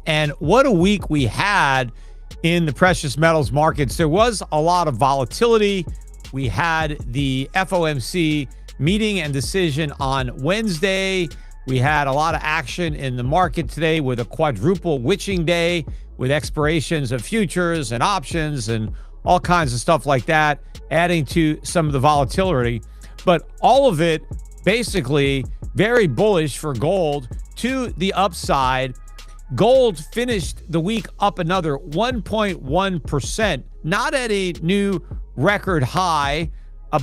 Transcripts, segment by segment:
And what a week we had in the precious metals markets. There was a lot of volatility. We had the FOMC meeting and decision on Wednesday. We had a lot of action in the market today with a quadruple witching day with expirations of futures and options and all kinds of stuff like that, adding to some of the volatility. But all of it basically very bullish for gold to the upside. Gold finished the week up another 1.1%, not at a new record high,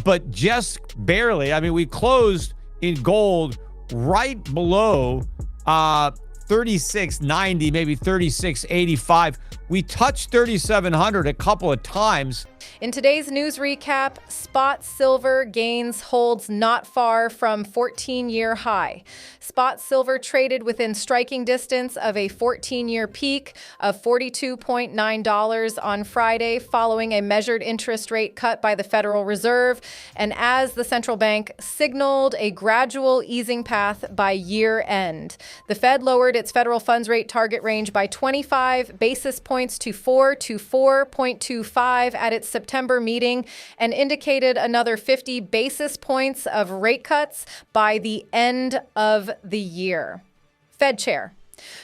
but just barely. I mean, we closed in gold right below 36.90, maybe 36.85. We touched 3,700 a couple of times. In today's news recap, spot silver gains holds not far from 14-year high. Spot silver traded within striking distance of a 14-year peak of $42.9 on Friday following a measured interest rate cut by the Federal Reserve, and as the central bank signaled a gradual easing path by year end. The Fed lowered its federal funds rate target range by 25 basis points to 4 to 4.25 at its September meeting and indicated another 50 basis points of rate cuts by the end of the year. Fed Chair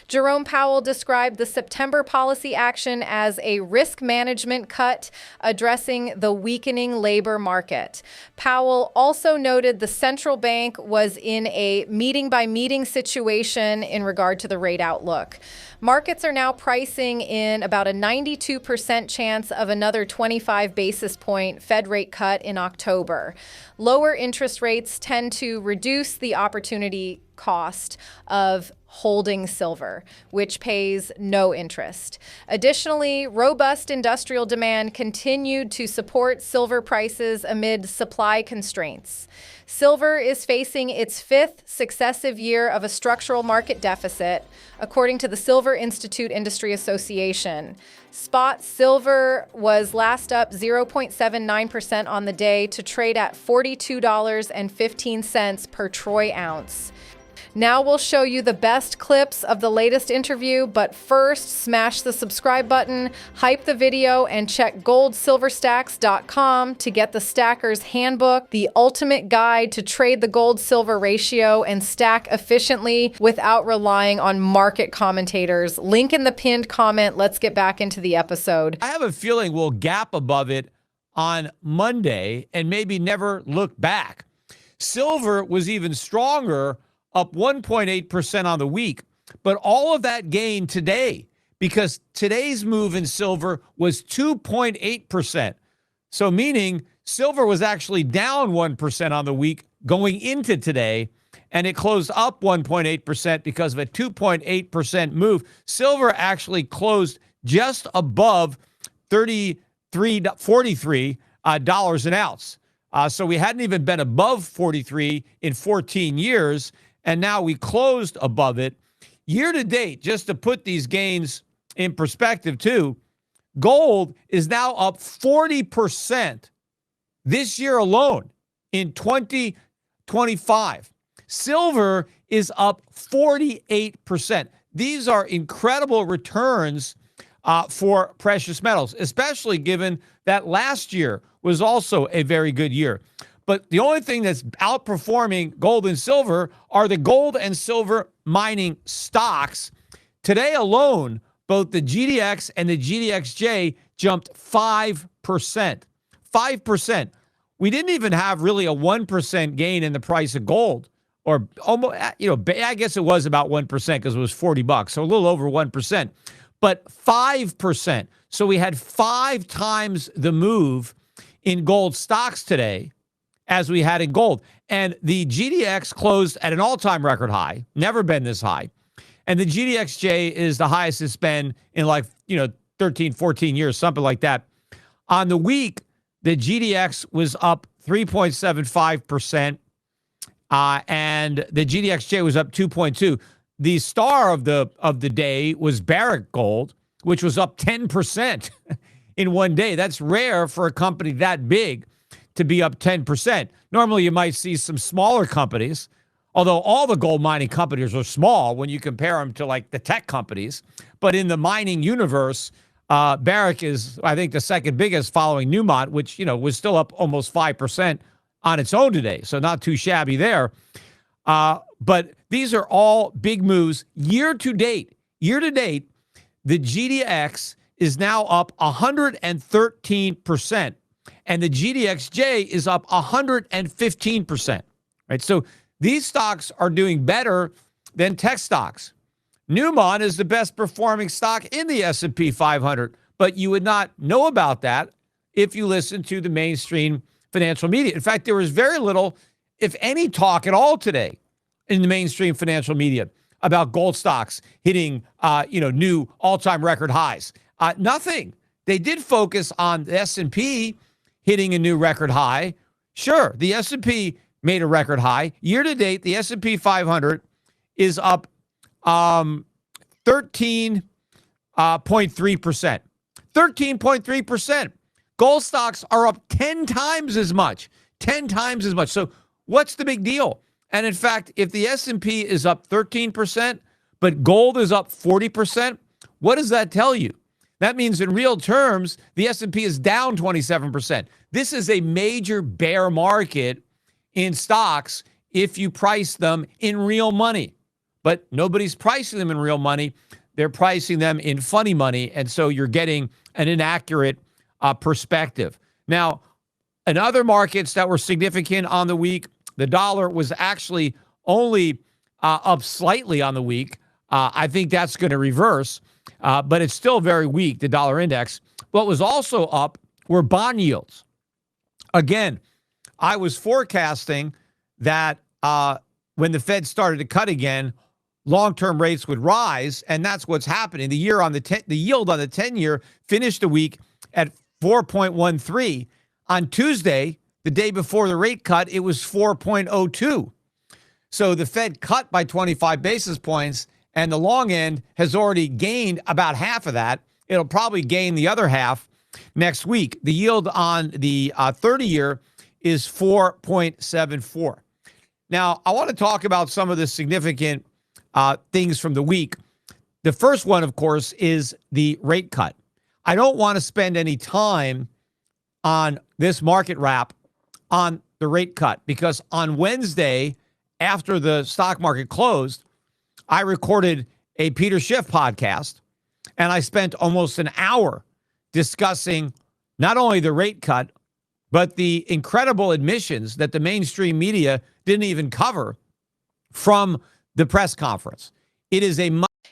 Jerome Powell described the September policy action as a risk management cut addressing the weakening labor market. Powell also noted the central bank was in a meeting-by-meeting situation in regard to the rate outlook. Markets are now pricing in about a 92% chance of another 25 basis point Fed rate cut in October. Lower interest rates tend to reduce the opportunity cost of holding silver, which pays no interest. Additionally, robust industrial demand continued to support silver prices amid supply constraints. Silver is facing its fifth successive year of a structural market deficit, according to the Silver Institute Industry Association. Spot silver was last up 0.79% on the day to trade at $42.15 per troy ounce. Now we'll show you the best clips of the latest interview, but first, smash the subscribe button, hype the video, and check goldsilverstacks.com to get the Stacker's Handbook, the ultimate guide to trade the gold-silver ratio and stack efficiently without relying on market commentators. Link in the pinned comment. Let's get back into the episode. I have a feeling we'll gap above it on Monday and maybe never look back. Silver was even stronger, up 1.8% on the week. But all of that gain today, because today's move in silver was 2.8%. So meaning silver was actually down 1% on the week going into today, and it closed up 1.8% because of a 2.8% move. Silver actually closed just above $43 an ounce. So we hadn't even been above 43 in 14 years. And now we closed above it. Year to date, just to put these gains in perspective too, gold is now up 40% this year alone in 2025. Silver is up 48%. These are incredible returns for precious metals, especially given that last year was also a very good year. But the only thing that's outperforming gold and silver are the gold and silver mining stocks. Today alone, both the GDX and the GDXJ jumped 5%. 5%. We didn't even have really a 1% gain in the price of gold, or almost, I guess it was about 1% because it was $40, so a little over 1%, but 5%. So we had 5 times the move in gold stocks today as we had in gold. And the GDX closed at an all-time record high, never been this high. And the GDXJ is the highest it's been in 13, 14 years, something like that. On the week, the GDX was up 3.75%, and the GDXJ was up 2.2. The star of the day was Barrick Gold, which was up 10% in one day. That's rare for a company that big to be up 10%. Normally, you might see some smaller companies although all the gold mining companies are small when you compare them to like the tech companies. But in the mining universe, Barrick is, I think, the second biggest following Newmont, which, was still up almost 5% on its own today. So not too shabby there. But these are all big moves. Year to date, the GDX is now up 113%, and the GDXJ is up 115%. Right? So these stocks are doing better than tech stocks. Newmont is the best performing stock in the S&P 500, but you would not know about that if you listen to the mainstream financial media. In fact, there was very little, if any, talk at all today in the mainstream financial media about gold stocks hitting, new all-time record highs. Nothing. They did focus on the S&P hitting a new record high. Sure, the S&P made a record high. Year to date, the S&P 500 is up 13.3%. 13.3%. Gold stocks are up 10 times as much. 10 times as much. So what's the big deal? And in fact, if the S&P is up 13%, but gold is up 40%, what does that tell you? That means in real terms, the S&P is down 27%. This is a major bear market in stocks if you price them in real money. But nobody's pricing them in real money. They're pricing them in funny money. And so you're getting an inaccurate perspective. Now, in other markets that were significant on the week, the dollar was actually only up slightly on the week. I think that's going to reverse, but it's still very weak, the dollar index. What was also up were bond yields. Again, I was forecasting that when the Fed started to cut again, long-term rates would rise, and that's what's happening. The yield on the 10-year finished the week at 4.13. On Tuesday, the day before the rate cut, it was 4.02. So the Fed cut by 25 basis points, and the long end has already gained about half of that. It'll probably gain the other half next week. The yield on the 30-year is 4.74. Now, I want to talk about some of the significant things from the week. The first one, of course, is the rate cut. I don't want to spend any time on this market wrap on the rate cut because on Wednesday, after the stock market closed, I recorded a Peter Schiff podcast, and I spent almost an hour discussing not only the rate cut, but the incredible admissions that the mainstream media didn't even cover from the press conference. It is a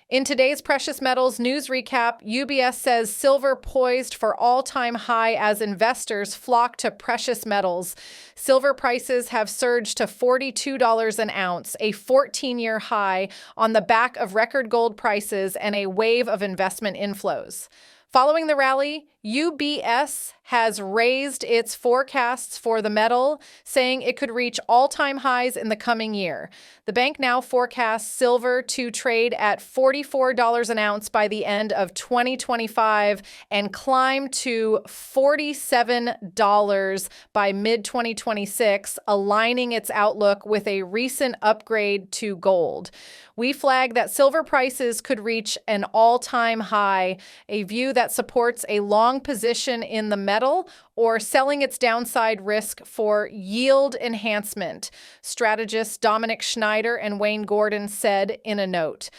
In today's precious metals news recap, UBS says silver poised for all-time high as investors flock to precious metals. Silver prices have surged to $42 an ounce, a 14-year high on the back of record gold prices and a wave of investment inflows. Following the rally, UBS has raised its forecasts for the metal, saying it could reach all-time highs in the coming year. The bank now forecasts silver to trade at $44 an ounce by the end of 2025 and climb to $47 by mid-2026, aligning its outlook with a recent upgrade to gold. We flag that silver prices could reach an all-time high, a view that supports a long position in the metal or selling its downside risk for yield enhancement, strategists Dominic Schneider and Wayne Gordon said in a note.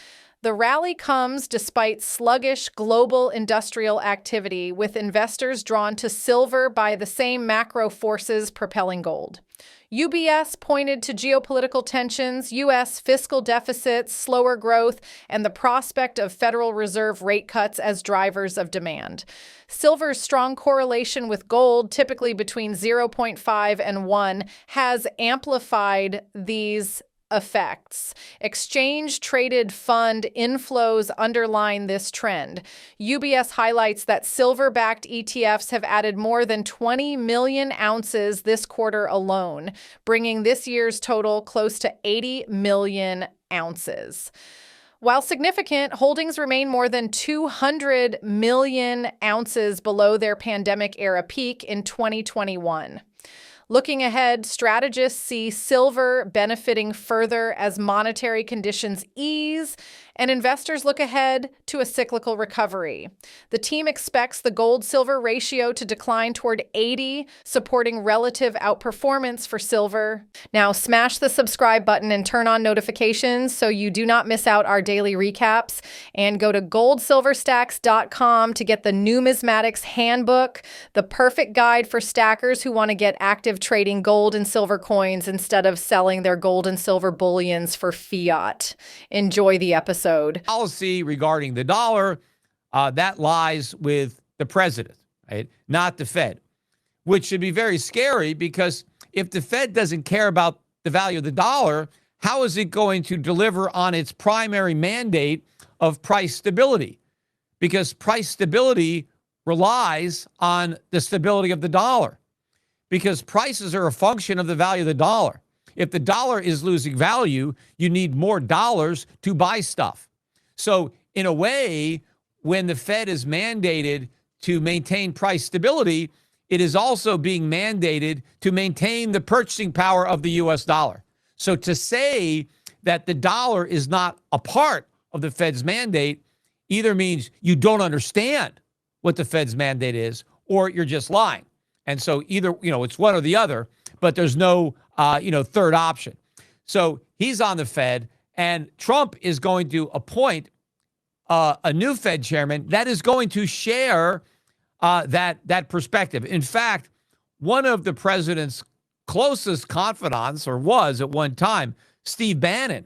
The rally comes despite sluggish global industrial activity, with investors drawn to silver by the same macro forces propelling gold. UBS pointed to geopolitical tensions, U.S. fiscal deficits, slower growth, and the prospect of Federal Reserve rate cuts as drivers of demand. Silver's strong correlation with gold, typically between 0.5 and 1, has amplified these effects. Exchange-traded fund inflows underline this trend. UBS highlights that silver-backed ETFs have added more than 20 million ounces this quarter alone, bringing this year's total close to 80 million ounces. While significant, holdings remain more than 200 million ounces below their pandemic-era peak in 2021. Looking ahead, strategists see silver benefiting further as monetary conditions ease, and investors look ahead to a cyclical recovery. The team expects the gold-silver ratio to decline toward 80, supporting relative outperformance for silver. Now, smash the subscribe button and turn on notifications so you do not miss out our daily recaps. And go to goldsilverstacks.com to get the Numismatics Handbook, the perfect guide for stackers who want to get active trading gold and silver coins instead of selling their gold and silver bullions for fiat. Enjoy the episode. Policy regarding the dollar, that lies with the president, right? Not the Fed, which should be very scary because if the Fed doesn't care about the value of the dollar, how is it going to deliver on its primary mandate of price stability? Because price stability relies on the stability of the dollar, because prices are a function of the value of the dollar. If the dollar is losing value, you need more dollars to buy stuff. So in a way, when the Fed is mandated to maintain price stability, it is also being mandated to maintain the purchasing power of the U.S. dollar. So to say that the dollar is not a part of the Fed's mandate either means you don't understand what the Fed's mandate is, or you're just lying. And so either, it's one or the other, but there's no, third option. So he's on the Fed, and Trump is going to appoint a new Fed chairman that is going to share that perspective. In fact, one of the president's closest confidants, or was at one time, Steve Bannon,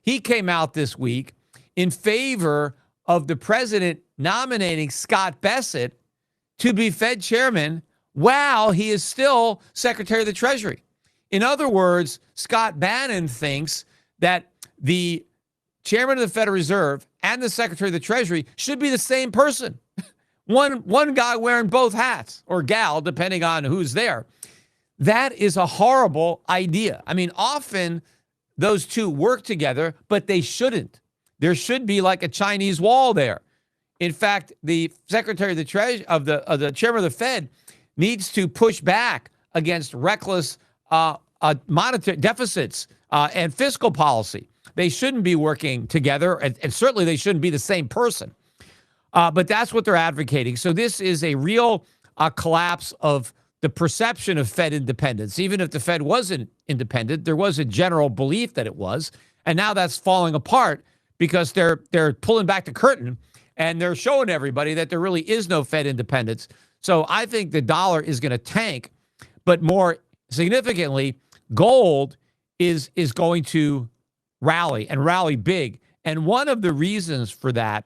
he came out this week in favor of the president nominating Scott Bessent to be Fed chairman while he is still Secretary of the Treasury. In other words, Scott Bannon thinks that the chairman of the Federal Reserve and the Secretary of the Treasury should be the same person. One guy wearing both hats, or gal, depending on who's there. That is a horrible idea. I mean, often those two work together, but they shouldn't. There should be like a Chinese wall there. In fact, the Secretary of the Treasury, of the chairman of the Fed, needs to push back against reckless monetary deficits and fiscal policy. They shouldn't be working together, and certainly they shouldn't be the same person. But that's what they're advocating. So this is a real collapse of the perception of Fed independence. Even if the Fed wasn't independent, there was a general belief that it was, and now that's falling apart because they're pulling back the curtain and they're showing everybody that there really is no Fed independence. So I think the dollar is going to tank, but more significantly, gold is going to rally, and rally big. And one of the reasons for that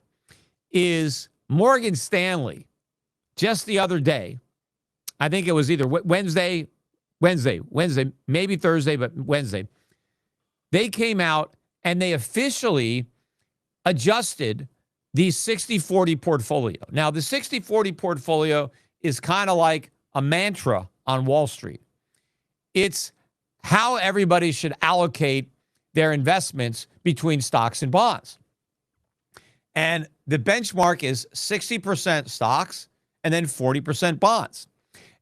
is Morgan Stanley just the other day, I think it was either Wednesday, maybe Thursday, but Wednesday, they came out and they officially adjusted the 60-40 portfolio. Now, the 60-40 portfolio is kind of like a mantra on Wall Street. It's how everybody should allocate their investments between stocks and bonds. And the benchmark is 60% stocks and then 40% bonds.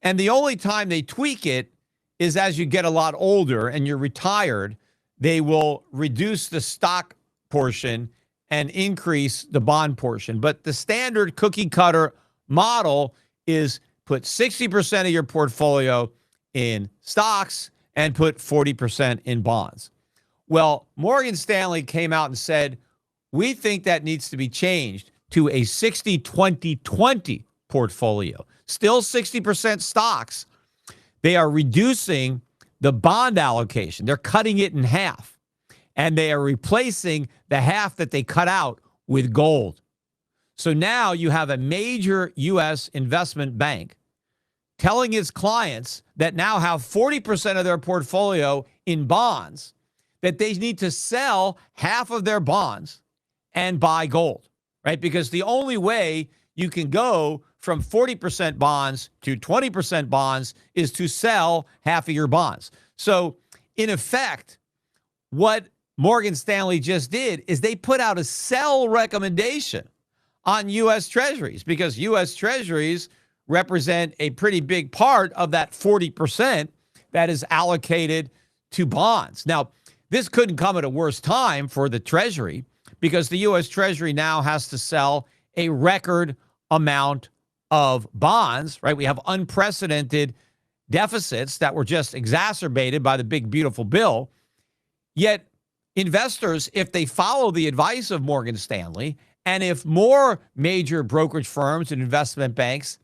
And the only time they tweak it is as you get a lot older and you're retired, they will reduce the stock portion and increase the bond portion. But the standard cookie cutter model is put 60% of your portfolio in stocks and put 40% in bonds. Well, Morgan Stanley came out and said, we think that needs to be changed to a 60-20-20 portfolio. Still 60% stocks. They are reducing the bond allocation. They're cutting it in half. And they are replacing the half that they cut out with gold. So now you have a major U.S. investment bank telling its clients that now have 40% of their portfolio in bonds, that they need to sell half of their bonds and buy gold, right? Because the only way you can go from 40% bonds to 20% bonds is to sell half of your bonds. So in effect, what Morgan Stanley just did is they put out a sell recommendation on U.S. Treasuries, because U.S. Treasuries represent a pretty big part of that 40% that is allocated to bonds. Now, this couldn't come at a worse time for the Treasury because the U.S. Treasury now has to sell a record amount of bonds, right? We have unprecedented deficits that were just exacerbated by the big, beautiful bill. Yet investors, if they follow the advice of Morgan Stanley, and if more major brokerage firms and investment banks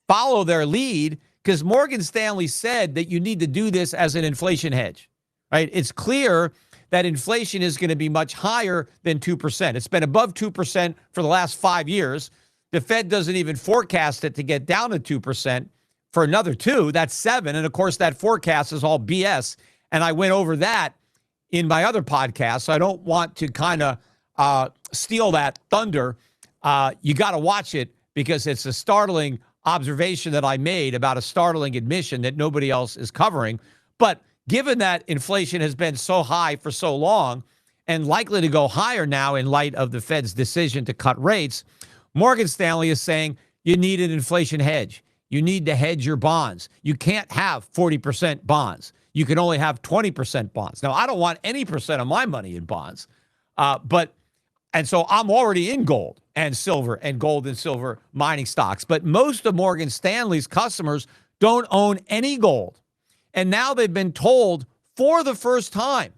follow their lead, because Morgan Stanley said that you need to do this as an inflation hedge, right? It's clear that inflation is going to be much higher than 2%. It's been above 2% for the last 5 years. The Fed doesn't even forecast it to get down to 2% for another 2. That's 7. And of course, that forecast is all BS. And I went over that in my other podcast. So I don't want to kind of steal that thunder. You got to watch it because it's a startling observation that I made about a startling admission that nobody else is covering. But given that inflation has been so high for so long and likely to go higher now in light of the Fed's decision to cut rates, Morgan Stanley is saying you need an inflation hedge. You need to hedge your bonds. You can't have 40% bonds. You can only have 20% bonds. Now, I don't want any percent of my money in bonds, and so I'm already in gold and silver mining stocks. But most of Morgan Stanley's customers don't own any gold. And now they've been told for the first time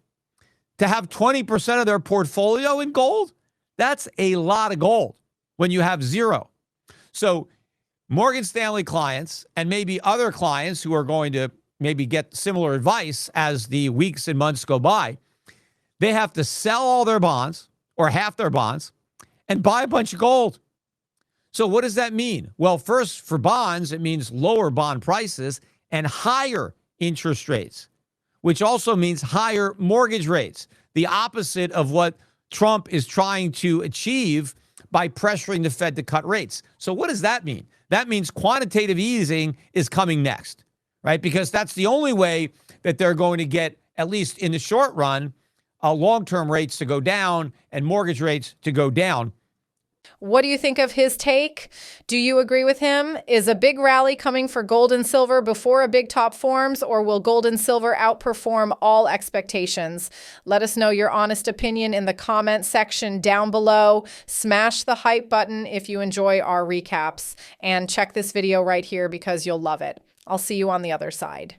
to have 20% of their portfolio in gold. That's a lot of gold when you have zero. So Morgan Stanley clients and maybe other clients who are going to maybe get similar advice as the weeks and months go by, they have to sell all their bonds or half their bonds and buy a bunch of gold. So what does that mean? Well, first, for bonds, it means lower bond prices and higher interest rates, which also means higher mortgage rates, the opposite of what Trump is trying to achieve by pressuring the Fed to cut rates. So what does that mean? That means quantitative easing is coming next, right? Because that's the only way that they're going to get, at least in the short run, long-term rates to go down and mortgage rates to go down. What do you think of his take? Do you agree with him? Is a big rally coming for gold and silver before a big top forms, or will gold and silver outperform all expectations? Let us know your honest opinion in the comment section down below. Smash the hype button if you enjoy our recaps, and check this video right here because you'll love it. I'll see you on the other side.